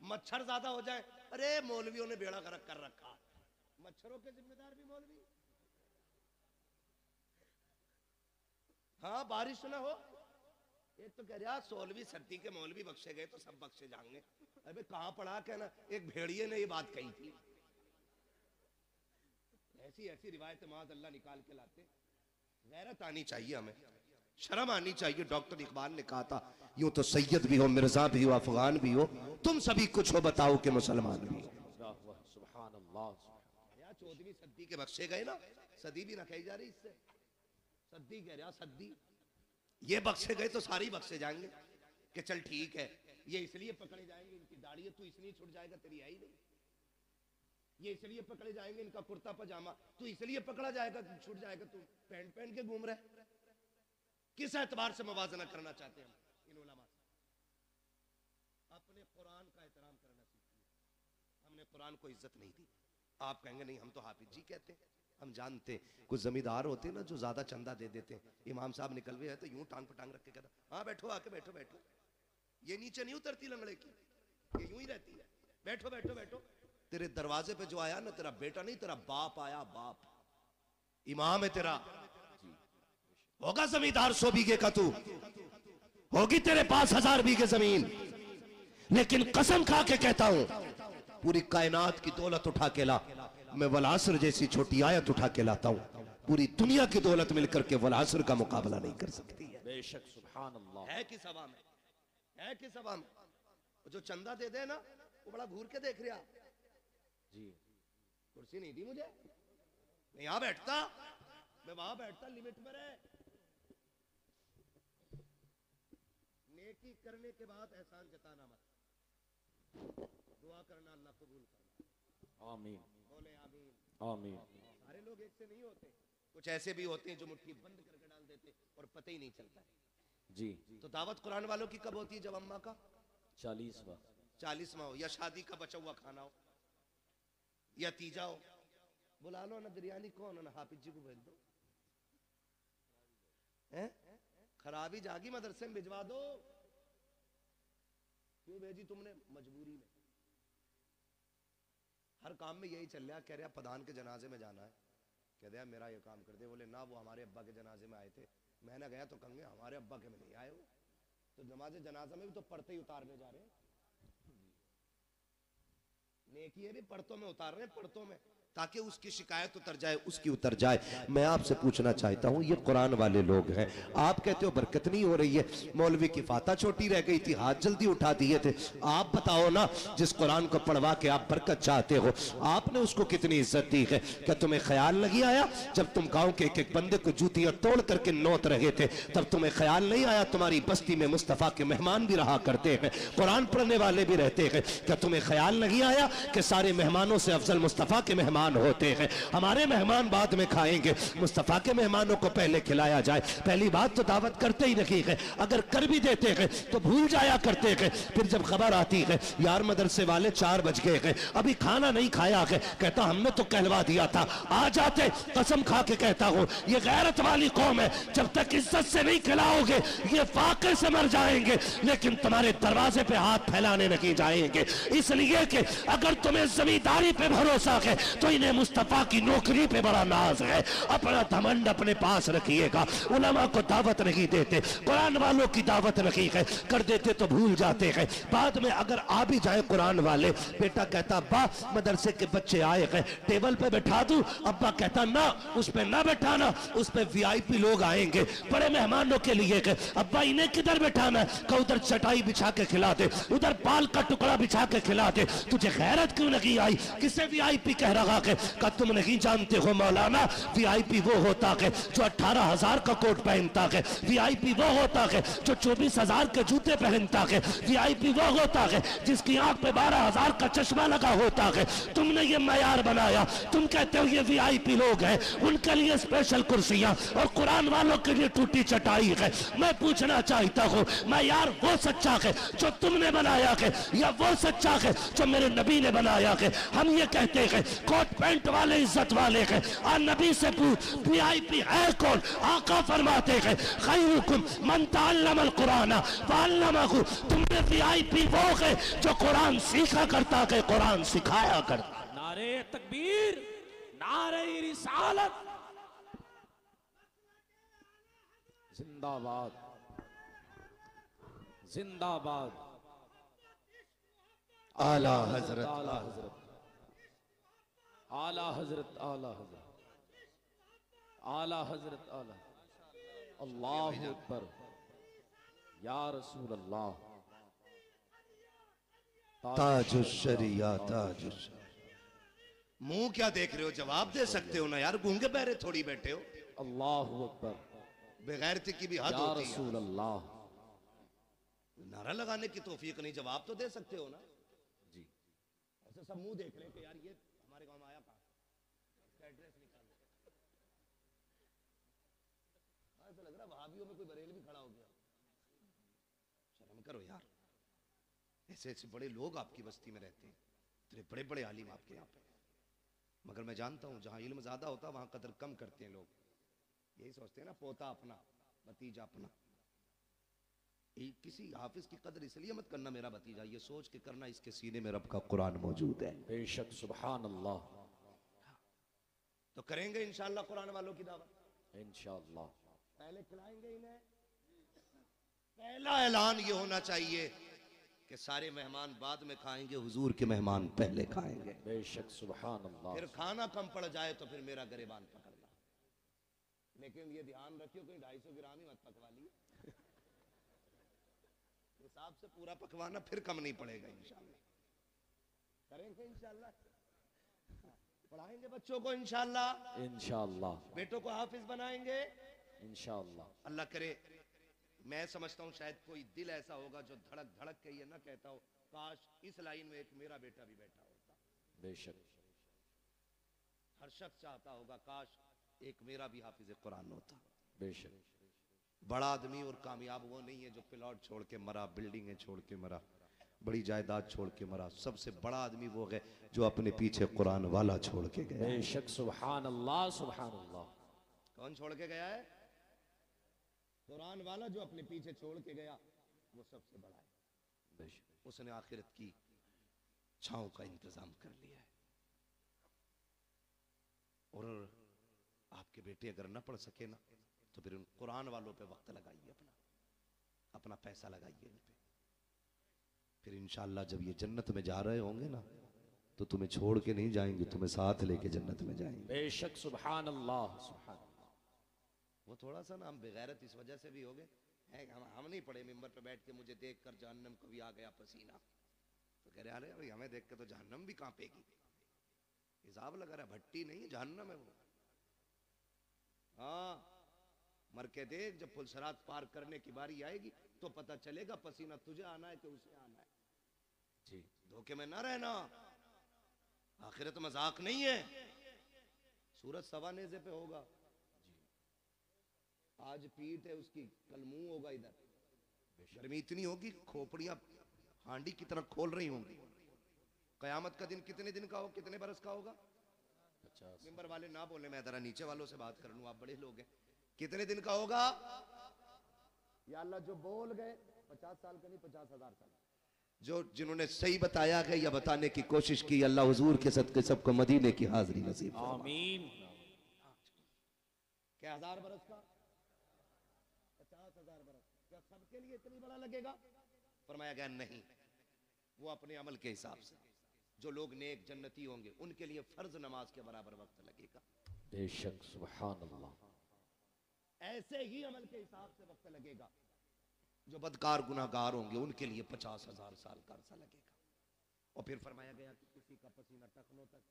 मच्छर ज्यादा हो जाए, अरे मौलवियों ने बेड़ा गर्क कर रखा, मच्छरों के जिम्मेदार भी मौलवी। हाँ बारिश ना हो, एक तो कह रहा 16वीं सदी के मौलवी बख्शे गए तो सब बख्शे जाएंगे। अबे कहां पढ़ा, कहना एक भेड़िए ने ये बात कही थी। ऐसी ऐसी रिवायत माद अल्लाह निकाल के लाते। गैरत आनी चाहिए, हमें शर्म आनी चाहिए। डॉक्टर इकबाल ने कहा था, यूं तो सैयद भी हो, मिर्जा भी हो, अफगान भी हो, तुम सभी कुछ हो, बताओ कि मुसलमान भी हो। सुभान अल्लाह। 14वीं सदी के बख्शे गए ना, सदी भी ना कही जा रही इससे, सदी कह रहा, सदी। ये बख्शे गए तो सारे ही बख्शे जाएंगे कि चल ठीक है, ये इसलिए पकड़े जाएंगे इनकी दाढ़ी है, तू इसलिए छुट जाएगा, तेरी है ही नहीं। ये इसलिए पकड़े जाएंगे इनका कुर्ता पजामा, तू इसलिए पकड़ा जाएगा, छूट जाएगा, तू पैंट पहन के घूम रहे। किस एतबार से मुवाजना करना चाहते हैं इन उलमा से? अपने कुरान का एहतराम करना सीखिए। हमने कुरान को इज्जत नहीं दी। आप कहेंगे नहीं हम तो हाफिज जी कहते हैं, हम जानते। कुछ जमींदार होते हैं ना जो ज्यादा चंदा दे देते हैं, इमाम साहब निकल गए तो यूं टांग पटांग रख के कहता, हाँ बैठो, आके बैठो बैठो। ये नीचे नहीं उतरती लंगड़े की, ये यूं ही रहती है, बैठो बैठो बैठो। तेरे दरवाजे पे जो आया ना, तेरा बेटा नहीं, तेरा बाप आया, बाप इमाम है तेरा। होगा जमींदार 100 बीघे का, तू होगी तेरे पास 1000 बीघे जमीन, लेकिन कसम खा के कहता हूं पूरी कायनात की दौलत उठा के ला, मैं वलासर जैसी छोटी आयत उठा के लाता हूं, पूरी दुनिया की दौलत मिलकर के वलासर का मुकाबला नहीं कर सकती है। बेशक, सुभान अल्लाह। है किस हवा में, है किस हवा में? जो चंदा दे दे ना, वो बड़ा घूर के देख रहा। जी। कुर्सी नहीं दी मुझे, मैं यहां बैठता, मैं वहां बैठता, लिमिट में रहे। नेकी करने के बाद एहसान जताना मत, दुआ करना, अल्लाह कबूल करना। आमीन। बोले आमीन। आमीन। सारे लोग एक से नहीं होते, कुछ ऐसे भी होते हैं जो मुट्ठी बंद करके डाल देते और पता ही नहीं चलता है। जी। तो दावत कुरान वालों की कब होती है? जब अम्मा का 40वां 40वां हो या शादी का बचा हुआ खाना हो या तीजा हो, बुला लो ना, बिरयानी कौन है ना, हाफिज जी को भेज दो। हैं खराबी जागी, मदरसे में भिजवा दो। क्यों भेजी तुमने? मजबूरी में। हर काम में यही चल रहा। कह रहा प्रधान के जनाजे में जाना है, कह दिया मेरा ये काम कर दे। बोले ना, वो हमारे अब्बा के जनाजे में आए थे। मैंने गया तो कहेंगे हमारे अब्बा के में नहीं आए वो, तो नमाज जनाजा में भी तो पढ़ते ही उतारने जा रहे हैं। नेकी है भी पढ़तों में उतार रहे हैं, पढ़तों में, ताकि उसकी शिकायत उतर जाए, उसकी उतर जाए। मैं आपसे पूछना चाहता हूं, ये कुरान वाले लोग हैं, आप कहते हो बरकत नहीं हो रही है, मौलवी की फाता छोटी रह गई थी, हाथ जल्दी उठा दिए थे। आप बताओ ना, जिस कुरान को पढ़वा के आप बरकत चाहते हो, आपने उसको कितनी इज्जत दी है? क्या तुम्हें ख्याल नहीं आया जब तुम गांव के एक एक बंदे को जूतियां तोड़ करके नोत रहे थे, तब तुम्हें ख्याल नहीं आया तुम्हारी बस्ती में मुस्तफा के मेहमान भी रहा करते हैं, कुरान पढ़ने वाले भी रहते हैं? क्या तुम्हें ख्याल नहीं आया कि सारे मेहमानों से अफजल मुस्तफा के मेहमान होते हैं? हमारे मेहमान बाद में खाएंगे, मुस्तफा के मेहमानों को पहले खिलाया जाए। पहली बात तो दावत करते ही नहीं है, अगर कर भी देते हैं तो भूल जाया करते हैं। फिर जब खबर आती है यार मदरसे वाले 4 बज गए हैं, अभी खाना नहीं खाया है, कहता हमने तो कहलवा दिया था, आ जाते। कसम खा के कहता हूं, ये गैरत वाली कौम है, जब तक इज्जत से नहीं खिलाओगे ये फाके से मर जाएंगे, लेकिन तुम्हारे दरवाजे पे हाथ फैलाने नहीं जाएंगे। इसलिए कि अगर तुम्हें जमींदारी पे भरोसा है तो इन्हें मुस्तफा की नौकरी पे बड़ा नाज है। अपना घमंड अपने पास रखिएगा। उलमा को दावत नहीं देते, कुरान वालों की दावत नहीं है, कर देते तो भूल जाते हैं। बाद में अगर आ भी जाए कुरान वाले, बेटा कहता अब्बा मदरसे के बच्चे आए हैं, टेबल पे बैठा दूं? अब्बा कहता ना, उस पे ना बैठाना, उस पे वीआईपी लोग आएंगे, बड़े मेहमानों के लिए। अब्बा इन्हें किधर बैठाना? का उधर चटाई बिछा के खिला दे, उधर पाल का टुकड़ा बिछा के खिला दे। तुझे गैरत क्यों नहीं आई? किसे वीआईपी कह रहा है? का तुम नहीं जानते हो मौलाना, वीआईपी वो होता है जो 18,000 का कोट पहनता है, वीआईपी वो होता है जो 24,000 के जूते पहनता है, वीआईपी वो होता है जिसकी आंख पे 12,000 का चश्मा लगा होता है। तुमने ये मयार बनाया, तुम कहते हो ये वीआईपी लोग हैं, उनके लिए स्पेशल कुर्सियां और कुरान वालों के लिए टूटी चटाई है। मैं पूछना चाहता हूं, मयार वो सच्चा है जो तुमने बनाया है या वो सच्चा है जो मेरे नबी ने बनाया है? हम ये कहते हैं कोट पैंट वाले इज्जत वाले हैं, और नबी से पूछ वीआईपी है कौन? आका फरमाते हैं खैरुकुम मन तअल्लमल कुरान वअल्लमहु। तुमने वीआईपी वो है जो कुरान सीखा करता है, कुरान सिखाया करता। नारे तकबीर, नारे रिसालत, जिंदाबाद जिंदाबाद। आला हजरत, आला हजरत, आला हजरत, आला हजरत, आला हजरत, आला। अल्लाहु अकबर, या रसूल अल्लाह। ताजुश शरिया ताजुश। मुंह क्या देख रहे हो? जवाब दे सकते हो ना यार, गूंगे बहरे थोड़ी बैठे हो। अल्लाहु अकबर, बेगैरती की भी हद या होती है। रसूल अल्लाह। नारा लगाने की तौफीक नहीं, जवाब तो दे सकते हो ना जी। ऐसे सब मुंह देख रहे हैं कि यार ये हमारे गांव में आया कहां, इसका एड्रेस निकालो। ऐसा लग रहा है वहाबियों में कोई बरेल भी खड़ा हो गया। शर्म करो यार, ऐसे ऐसे बड़े लोग आपकी बस्ती में रहते हैं, इतने बड़े बड़े आलिम आपके यहाँ पे, मगर मैं जानता हूँ जहाँ इल्म ज्यादा होता है वहां कदर कम करते हैं लोग। यही सोचते हैं ना, पोता अपना भतीजा अपना। किसी हाफिज की कदर इसलिए मत करना मेरा भतीजा, ये सोच के करना इसके सीने में रब का कुरान मौजूद है। बेशक, सुभान अल्लाह। तो करेंगे इंशाअल्लाह कुरान वालों की दावत, इंशाअल्लाह। पहले खिलाएंगे इन्हें। पहला ऐलान ये होना चाहिए कि सारे मेहमान बाद में खाएंगे, हुजूर के मेहमान पहले खाएंगे। बेशक, सुभान अल्लाह। फिर खाना कम पड़ जाए तो फिर मेरा गिरेबान पकड़ना, लेकिन ये ध्यान रखियो कहीं 250 ग्राम ही मत पकवा लिए। हिसाब से पूरा पकवाना, फिर कम नहीं पड़ेगा इंशाअल्लाह। करेंगे इंशाअल्लाह, पढ़ाएंगे बच्चों को इंशाअल्लाह, इंशाअल्लाह, बेटों को हाफिज बनाएंगे इंशाअल्लाह। अल्लाह करे। मैं समझता हूँ शायद कोई दिल ऐसा होगा जो धड़क धड़क के ये ना कहता हो काश इस लाइन में एक मेरा बेटा भी बैठा होता। बेशक, हर शख्स चाहता होगा काश एक मेरा भी हाफिज कुरान होता। बेशक। बड़ा आदमी और कामयाब वो नहीं है जो प्लॉट छोड़ के मरा, बिल्डिंगें छोड़ के मरा। बड़ी जायदाद छोड़ के मरा। सबसे बड़ा आदमी वो है जो अपने पीछे कुरान वाला छोड़ के गया। बेशक, सुभान अल्लाह, सुभान अल्लाह। कौन छोड़ के गया है? कुरान वाला जो अपने पीछे छोड़ के गया, वो सबसे बड़ा है। उसने आखिरत की छांव का इंतजाम कर लिया है। और आपके बेटे अगर ना पढ़ सके ना, तो फिर उन कुरान वालों पे वक्त लगाइए, अपना पैसा लगाइए इन पे। फिर इंशाअल्लाह जब ये जन्नत में जा रहे होंगे ना, तो तुम्हें छोड़ के नहीं जाएंगे, तुम्हें साथ लेके जन्नत में जाएंगे। बेशक, सुभान अल्लाह, सुभान अल्लाह। वो थोड़ा सा ना हम बेगैरत इस वजह से भी हो गए, हम नहीं पढ़े मिंबर पे बैठ के मुझे देख कर जहन्नम को भी आ गया पसीना, तो कह रहे अरे भाई हमें देख के तो जहन्नम भी कांपेगी। हिसाब लगा रहा, भट्टी नहीं जहन्नम है वो। हाँ, मर के देख, जब पुलसरात पार करने की बारी आएगी तो पता चलेगा पसीना तुझे आना है कि उसे आना है। जी, धोखे में ना रहना, आखिरत मजाक नहीं है। सूरज सवा नेज़े पे होगा, आज पीठ है उसकी, कल मुंह होगा। इधर गर्मी इतनी होगी, खोपड़ियां हांडी की तरह खोल रही होंगी। कयामत का दिन कितने दिन का हो, कितने बरस का होगा? 50। मिंबर वाले ना बोले, मैं जरा नीचे वालों से बात कर लूं, आप बड़े लोग हैं। कितने दिन का होगा? या अल्लाह जो बोल गए 50 साल का नहीं, 50,000 साल। जो जिन्होंने सही बताया है या बताने की कोशिश की, अल्लाह हुजूर के सदके सबको मदीने की हाजिरी नसीब आमीन। क्या 1000 बरस का? 50,000 बरस। क्या सबके लिए इतनी बड़ा लगेगा? फरमाया गया नहीं, वो अपने अमल के हिसाब से। जो लोग नेक जन्नती होंगे उनके लिए फर्ज नमाज के बराबर वक्त लगेगा। बेशक, सुभान अल्लाह। ऐसे ही अमल के हिसाब से वक्त लगेगा। जो बदकार गुनाहगार होंगे उनके लिए 50,000 साल का अरसा लगेगा। और फिर फरमाया गया कि किसी का पसीना टखनों तक,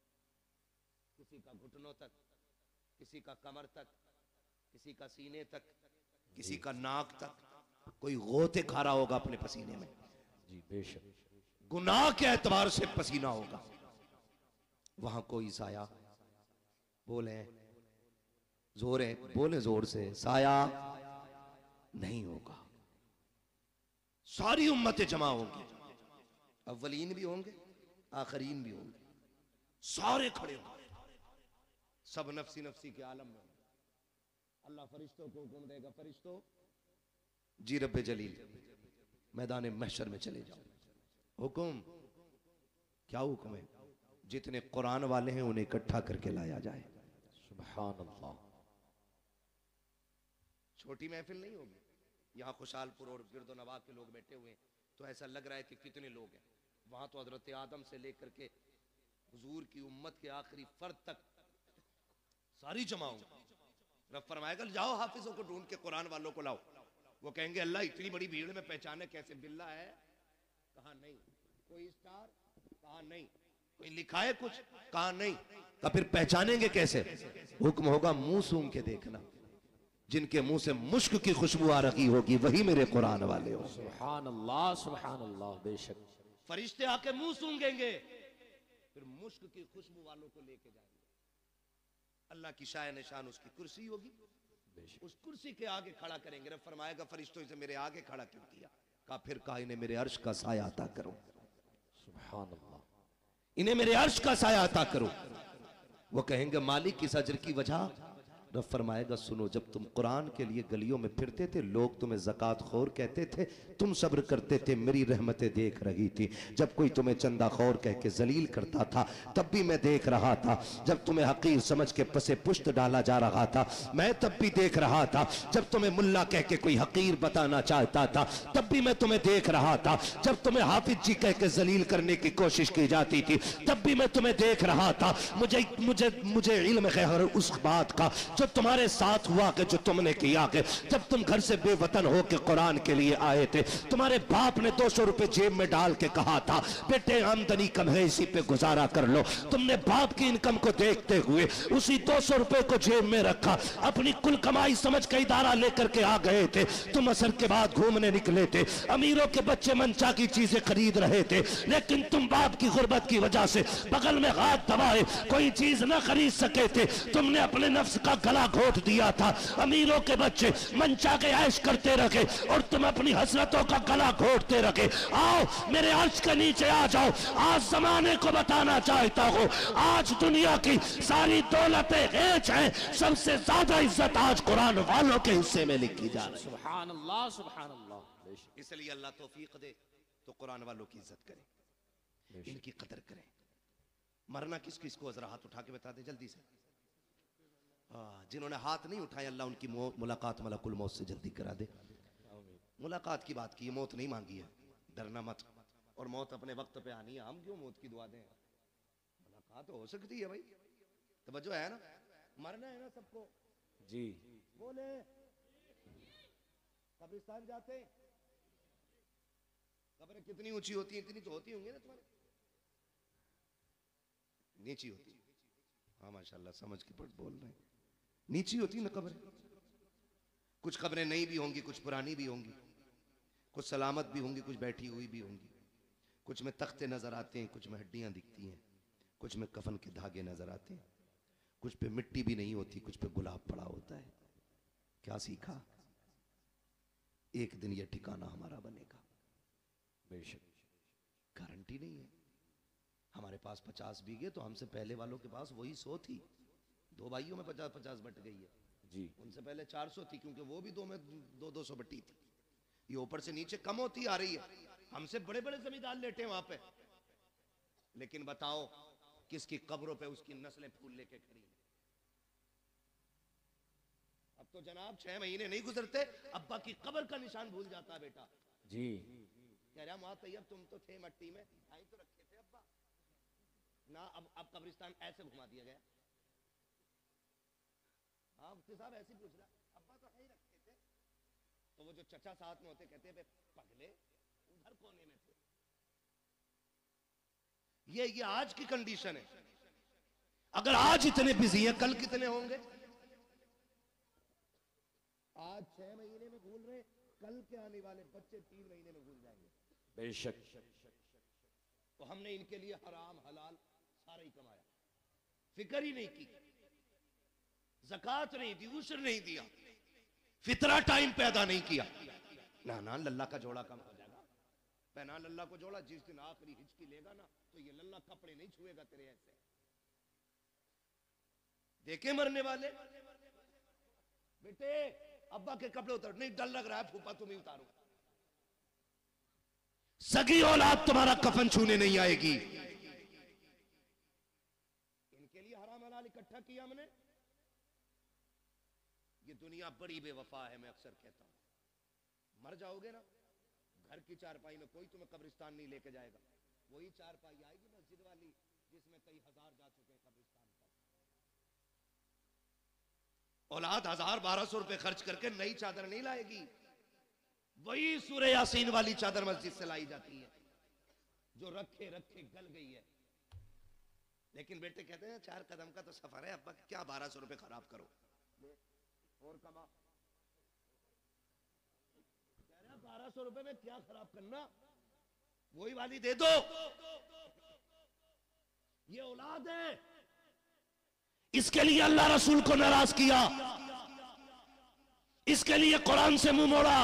किसी का घुटनों तक, किसी का कमर तक, किसी का सीने तक, किसी का नाक तक, कोई गोते खा रहा होगा अपने पसीने में। जी बेशक, गुनाह के एतबार से पसीना होगा। वहां कोई साया, बोले जोर है, बोले जोर से, साया नहीं होगा। सारी उम्मतें जमा होंगी, अव्वलीन भी होंगे, आखरीन भी होंगे, सारे खड़े होंगे, सब नफसी नफसी के आलम में। अल्लाह फरिश्तों को हुक्म देगा, फरिश्तों जी रब्बे जलील मैदान महशर में चले जाओ। हुक्म क्या हुक्म है? जितने कुरान वाले हैं उन्हें इकट्ठा करके लाया जाए। सुभान अल्लाह। छोटी महफिल नहीं होगी। यहाँ खुशालपुर और गिरदो नवा के लोग बैठे हुए हैं तो ऐसा लग रहा है कि कितने लोग हैं। वहां तो हजरत आदम से लेकर के हुजूर की उम्मत के आखिरी फर्द तक सारी जमा होंगी। रब फरमाएगा जाओ हाफिजों को ढूंढ के कुरान वालों को लाओ। वो कहेंगे अल्लाह इतनी बड़ी भीड़ में पहचाने कैसे? बिल्ला है? कहा नहीं। कोई स्टार? कहा नहीं। कोई लिखा है कुछ? कहा नहीं। तो फिर पहचानेंगे कैसे? हुक्म होगा मुंह सूंघ के देखना। जिनके मुंह से मुश्क की खुशबू आ रही होगी वही मेरे कुरान वाले हो। सुभान अल्लाह, सुभान अल्लाह। बेशक फरिश्ते आके मुंह सूंघेंगे, फिर मुश्क की खुशबू वालों को लेके जाएंगे। अल्लाह की शाय निशान उसकी कुर्सी होगी, उस कुर्सी के आगे खड़ा करेंगे। रब फरमाएगा फरिश्तों से मेरे आगे खड़ा क्यों किया? कहा फिर कहा इन्हें मेरे अर्श का साया अता करो। सुभान अल्लाह। इन्हें मेरे अर्श का साया अता करो। वो कहेंगे मालिक इस अजर की वजह? रब फरमाएगा सुनो, जब तुम कुरान के लिए गलियों में फिरते थे लोग तुम्हें ज़कात खोर कहते थे, तुम सब्र करते थे, मेरी रहमतें देख रही थी। जब कोई तुम्हें चंदा खोर कह के जलील करता था तब भी मैं देख रहा था। जब तुम्हें हकीर समझ के पसे पुश्त डाला जा रहा था मैं तब भी देख रहा था। जब तुम्हें मुल्ला कह के कोई हकीर बताना चाहता था तब भी मैं तुम्हें देख रहा था। जब तुम्हें हाफिज जी कह के जलील करने की कोशिश की जाती थी तब भी मैं तुम्हें देख रहा था। मुझे मुझे मुझे इल्म है उस बात का जो तुम्हारे साथ हुआ कि जो तुमने किया कि जब तुम घर से बेवतन हो के कुरान के लिए आए थे, तुम्हारे बाप ने 200 रुपए जेब में डाल के कहा था बेटे आमदनी कम है इसी पे गुजारा कर लो। तुमने बाप की इनकम को देखते हुए उसी 200 रुपए को जेब में रखा, अपनी कुल कमाई समझ के इदारा लेकर के आ गए थे। तुम असर के बाद घूमने निकले थे, अमीरों के बच्चे मनचा की चीजें खरीद रहे थे, लेकिन तुम बाप की गुर्बत की वजह से बगल में हाथ दबाए कोई चीज न खरीद सके थे। तुमने अपने नफ्स का गला घोट दिया था। अमीरों के बच्चे मंचा के ऐश करते रखे और तुम अपनी हसरतों का गला घोटते रखे। आओ मेरे अर्श के नीचे आ जाओ। आज जमाने को बताना चाहता हूँ, आज दुनिया की सारी दौलतें हेज हैं, सबसे ज्यादा इज्जत आज कुरान वालों के हिस्से में लिखी जा रही है। सुभान अल्लाह, सुभान अल्लाह। इसलिए अल्लाह तौफीक दे तो कुरान वालों की इज्जत करें, इनकी कदर करें। मरना किस किस को, जरा हाथ उठा के बता दे जल्दी से। जिन्होंने हाथ नहीं उठाए अल्लाह उनकी मुलाकात मलकुल मौत से जल्दी करा दे। मुलाकात की बात की, मौत नहीं मांगी है, डरना मत। और मौत अपने वक्त पे आनी है, हम क्यों मौत की दुआ दें? मुलाकात हो सकती है भाई, तवज्जो है ना, मरना है ना सबको जी। बोले कब्रिस्तान जाते हैं, कब्रें कितनी ऊंची होती हैं? इतनी तो होती होंगी ना तुम्हारे, नीची होती। हाँ माशाल्लाह समझ के पढ़ बोल रहे हैं, नीची होती ना कब्रें। कुछ कब्रें नई भी होंगी, कुछ पुरानी भी होंगी, कुछ सलामत भी होंगी, कुछ बैठी हुई भी होंगी। कुछ में तख्ते नजर आते हैं, कुछ में हड्डियां दिखती हैं, कुछ में कफन के धागे नजर आते हैं, कुछ पे मिट्टी भी नहीं होती, कुछ पे गुलाब पड़ा होता है। क्या सीखा? एक दिन यह ठिकाना हमारा बनेगा, बेशक गारंटी नहीं है। हमारे पास 50 बीघे तो हमसे पहले वालों के पास वही 100 थी। दो भाइयों में 50-50 बट गई है जी। उनसे पहले 400 थी, क्योंकि वो भी दो में 200 बटी थी। ये ऊपर से नीचे कम होती आ रही है। हमसे बड़े बड़े जमींदार लेटे वहां पे, लेकिन बताओ किसकी कब्रों पे उसकी नस्लें फूल लेके खड़ी हैं। अब तो जनाब 6 महीने नहीं गुजरते, अब्बा की कब्र का निशान भूल जाता है बेटा जी। कह रहा माँ तैयब तुम तो थे मट्टी में, आई तो रखे थे अब्बा ना। अब कब्रिस्तान ऐसे घुमा दिया गया। हाँ मुफ्ती साहब ऐसे पूछ रहा, अब्बा तो है ही रखे थे। तो वो जो चचा साथ में होते कहते बे पगले उधर कोने में थे। ये आज की कंडीशन है। अगर आज इतने बिजी हैं, कल कितने होंगे? आज 6 महीने में भूल रहे, कल के आने वाले बच्चे 3 महीने में भूल जाएंगे बेशक। तो हमने इनके लिए हराम हलाल सारा ही कमाया, फिक्र ही नहीं की, ज़कात नहीं दी, उश्र नहीं दिया, फितरा टाइम पैदा नहीं किया। ना ना लल्ला का जोड़ा कम हो जाएगा। पहना लल्ला को जोड़ा, जिस दिन आखिरी हिचकी लेगा ना तो ये लल्ला कपड़े नहीं छुएगा तेरे ऐसे। देखे मरने वाले बेटे अब्बा के कपड़े उतार, नहीं डर लग रहा है फूफा तुम ही उतारो। सगी औलाद तुम्हारा कफन छूने नहीं आएगी। इनके लिए हराम हलाल इकट्ठा किया हमने। ये दुनिया बड़ी बेवफा है, मैं अक्सर कहता हूं। मर जाओगे ना, घर की चारपाई में कोई तुम्हें कब्रिस्तान नहीं लेके जाएगा। वही चारपाई आएगी मस्जिद वाली जिसमें कई हजार जा चुके हैं कब्रिस्तान पर। औलाद 1000-1200 रुपए खर्च करके नई चादर नहीं लाएगी। वही सूरह यासीन वाली चादर मस्जिद से लाई जाती है जो रखे रखे गल गई है। लेकिन बेटे कहते हैं 4 कदम का तो सफर है अब्बा, क्या 1200 रुपए खराब करो और कमा। 1200 रुपए में क्या खराब करना, वही वाली दे दो। ये औलाद है, इसके लिए अल्लाह रसूल को नाराज किया, इसके लिए कुरान से मुंह मोड़ा।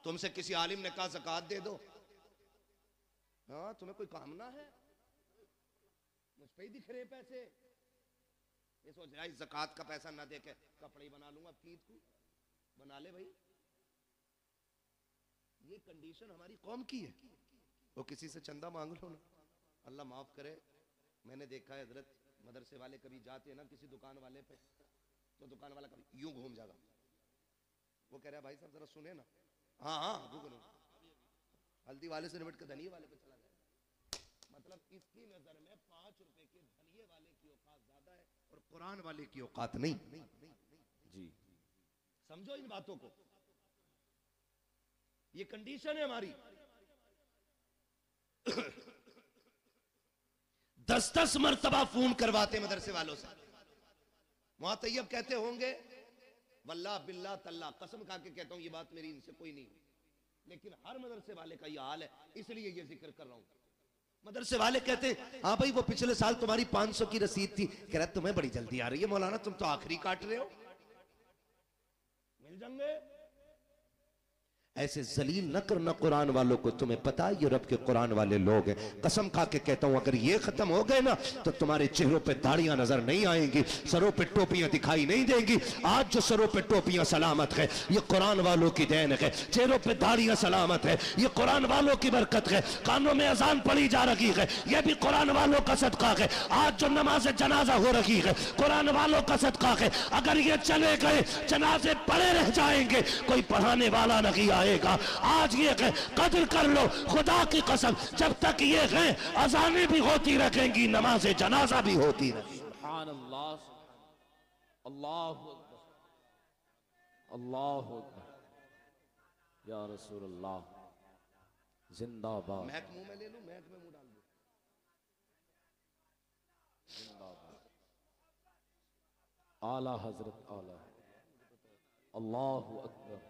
तुमसे किसी आलिम ने कहा ज़कात दे दो, हाँ तुम्हें कोई काम ना है, मुझ पे ही दिख रहे पैसे। ये सोच रहा है ज़कात का पैसा ना दे के कपड़े ही बना लूंगा, ईद को बना ले भाई। ये कंडीशन हमारी कौम की है। वो किसी से चंदा मांग लो ना, अल्लाह माफ करे। मैंने देखा है हजरत मदरसे वाले कभी जाते हैं ना किसी दुकान वाले पे, तो दुकान वाला कभी यूं घूम जाएगा। वो कह रहा है भाई साहब जरा सुने ना, हाँ हाँ रुको, हल्दी वाले से निपट के धनिये वाले पे चला जाए। मतलब इसकी नजर में 5 रुपए के धनिये वाले की औकात ज्यादा है और कुरान वाले की औकात नहीं। जी समझो इन बातों को, ये कंडीशन है हमारी। 10-10 मरतबा फोन करवाते मदरसे वालों से। वहां तैयब कहते होंगे वल्लाह बिल्लाह तल्ला, कसम खा के कहता हूं ये बात मेरी इनसे कोई नहीं, लेकिन हर मदरसे वाले का ये हाल है, इसलिए ये जिक्र कर रहा हूं। मदरसे वाले कहते हाँ भाई वो पिछले साल तुम्हारी 500 की रसीद थी, कह रहा तुम्हें बड़ी जल्दी आ रही है मौलाना, तुम तो आखिरी काट रहे हो, मिल जाएंगे। ऐसे जलील न करना कुरान वालों को, तुम्हें पता है यूरोप के कुरान वाले लोग हैं, कसम खा के कहता हूं अगर ये खत्म हो गए ना तो तुम्हारे चेहरों पे दाढ़ियां नजर नहीं आएंगी, सरों पे टोपियां दिखाई नहीं देंगी। आज जो सरों पे टोपियां सलामत है ये कुरान वालों की देन है, चेहरों पे दाढ़ियां सलामत है ये कुरान वालों की बरकत है, कानों में अजान पड़ी जा रही है ये भी कुरान वालों का सदका है, आज जो नमाज जनाजा हो रही है कुरान वालों का सदका है। अगर ये चले गए जनाजे पड़े रह जाएंगे, कोई पढ़ाने वाला नहीं आएगा। आज ये कदर कर लो खुदा की कसम, जब तक ये है अजानें भी होती रहेंगी, नमाज जनाजा भी होती रहेगी। सुभान अल्लाह, अल्लाहु अकबर, अल्लाहु अकबर, या रसूल अल्लाह, जिंदाबाद। महक मुंह में ले लूं, महक में मुंह डाल दूं। जिंदाबाद आला हजरत आला, अल्लाहु अकबर,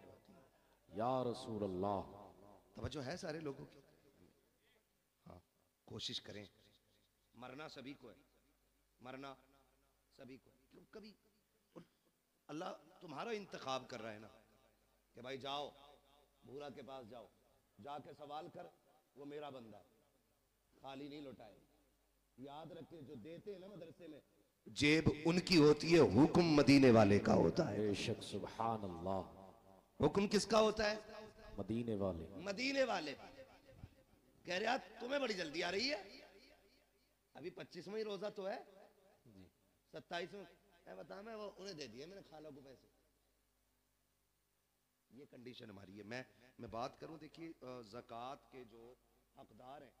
या रसूल अल्लाह। तवज्जो है सारे लोगों की? हाँ, कोशिश करें, मरना सभी को है, मरना सभी को। कभी अल्लाह तुम्हारा इंतखाब कर रहा है ना कि भाई जाओ भूरा के पास जाओ, जाके सवाल कर, वो मेरा बंदा है, खाली नहीं लौटाए। याद रखे जो देते हैं ना मदरसे में, जेब उनकी होती है, हुक्म मदीने वाले का होता है। बेशक, सुभान अल्लाह। हुक्म किसका होता है? मदीने वाले, मदीने वाले। कह रहे यार तुम्हें बड़ी जल्दी आ रही है, अभी 25वां ही रोजा तो है, 27वां बता, मैं वो उन्हें दे दिए मैंने खाला को पैसे। ये कंडीशन हमारी है। मैं बात करूं, देखिए ज़कात के जो हकदार हैं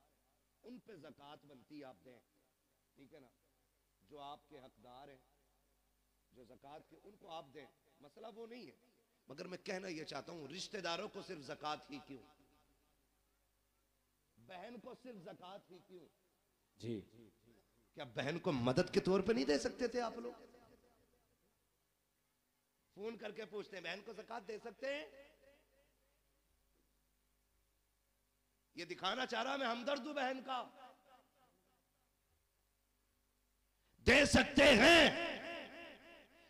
उन पे ज़कात बनती है, आप दें, ठीक है ना। जो आपके हकदार हैं जो ज़कात के, उनको आप दें, मसला वो नहीं है। मगर मैं कहना यह चाहता हूं रिश्तेदारों को सिर्फ ज़कात ही क्यों, बहन को सिर्फ ज़कात ही क्यों? जी, क्या बहन को मदद के तौर पे नहीं दे सकते थे आप लोग? फोन करके पूछते हैं बहन को ज़कात दे सकते हैं? ये दिखाना चाह रहा मैं हमदर्द हूं बहन का। दे सकते हैं,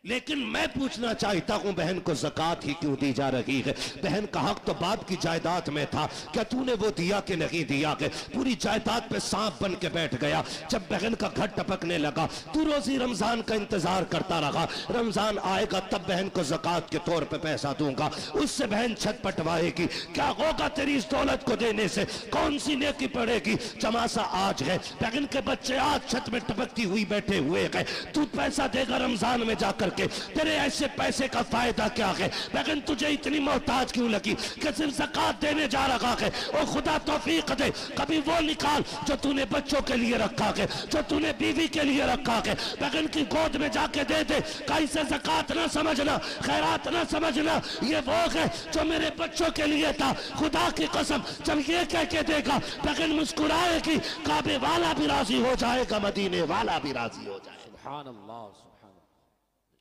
लेकिन मैं पूछना चाहता हूं बहन को ज़कात ही क्यों दी जा रही है? बहन का हक तो बाप की जायदाद में था, क्या तूने वो दिया कि नहीं दिया? के पूरी जायदाद पे सांप बन के बैठ गया। जब बहन का घर टपकने लगा तू रोजी रमजान का इंतजार करता रहा, रमजान आएगा तब बहन को ज़कात के तौर पे पैसा दूंगा, उससे बहन छत पटवाएगी। क्या होगा तेरी इस दौलत को देने से? कौन सी नेकी पड़ेगी? चमासा आज है, बहन के बच्चे आज छत में टपकती हुई बैठे हुए हैं, तू पैसा देगा रमजान में जाकर के, तेरे ऐसे पैसे का फायदा क्या है? लेकिन तुझे इतनी मोहताज क्यों लगी कि सिर्फ ज़कात देने जा रहा है? और खुदा तौफीक दे कभी वो निकाल जो तूने बच्चों के लिए रखा है, जो तूने बीवी के लिए रखा है, लेकिन की गोद में जाके दे दे। कैसे ज़कात ना समझना, खैरात ना समझना, ये वो है जो मेरे बच्चों के लिए था। खुदा की कसम जब ये कह के देगा लेकिन मुस्कुराएगी, काबे वाला भी राजी हो जाएगा, मदीने वाला भी राजी हो जाएगा। सुभान अल्लाह, सुभान।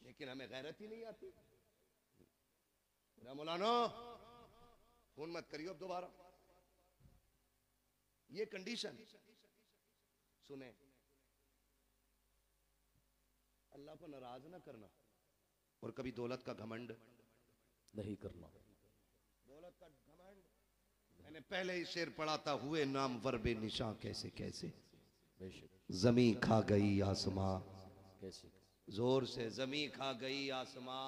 लेकिन हमें गैरत ही नहीं आती। मौलाना फोन मत करियो अब दोबारा। ये कंडीशन सुने, अल्लाह को नाराज ना करना और कभी दौलत का घमंड नहीं करना। दौलत का घमंड, मैंने पहले ही शेर पढ़ा था, हुए नाम वर्बे निशां कैसे कैसे, बेशक, जमी खा गई आसमां, कैसे जोर से जमी खा गई आसमां,